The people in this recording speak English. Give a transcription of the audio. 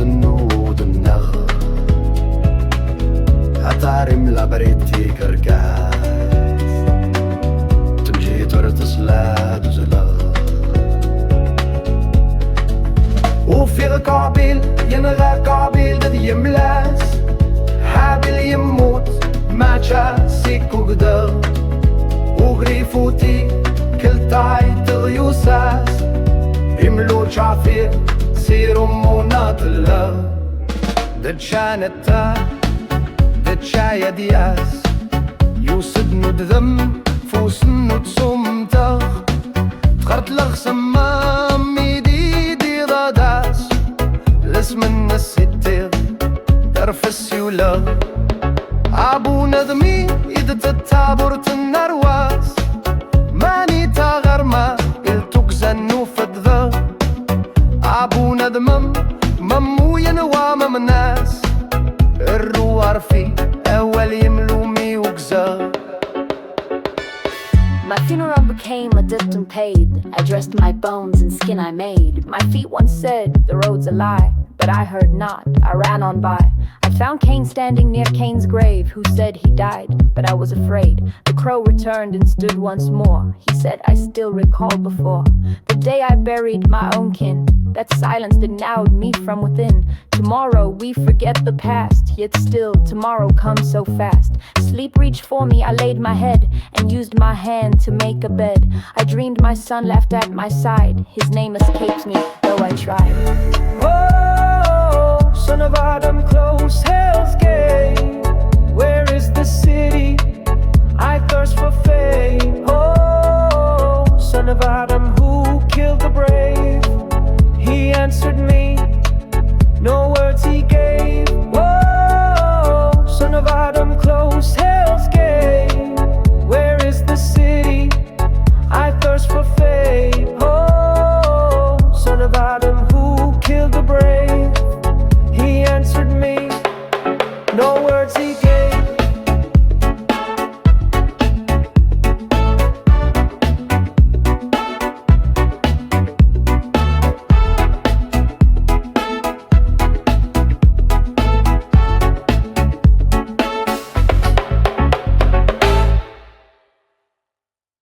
سنود النغ أتعرم لبريتي كركاس تمشي ترتسلات وزلغ وفي قابيل ينغى قابيل دد يملاس حابل يموت ما تشاسيك وقدر وغريفوتي كل تايت غيوساس يملو شعفير سيرو مونات الله دتشانتا دتشايا دياس يوسد ندذم فوس ندسومتغ تخرت لغ سمام ميدي دي راداس لسم الناس التغ درف السيولغ عبو ندمي إذ تتابر تنرواس ماني تغرما قلتوك زنو فدذا عبو ندمم ممو ينوى ممناس الروار في أول يملومي وكزا. My funeral became a distant paid. I dressed my bones in skin I made. My feet once said, the road's a lie, but I heard not, I ran on by. I found Cain standing near Cain's grave, who said he died, but I was afraid. The crow returned and stood once more. He said, I still recall before the day I buried my own kin. That silence denoued me from within. Tomorrow we forget the past, yet still tomorrow comes so fast. Sleep reached for me, I laid my head and used my hand to make a bed. I dreamed my son laughed at my side. His name escapes me, though I tried. Oh, son of Adam, close Hell's Gate. Where is the city? I thirst for fame. Oh, son of Adam.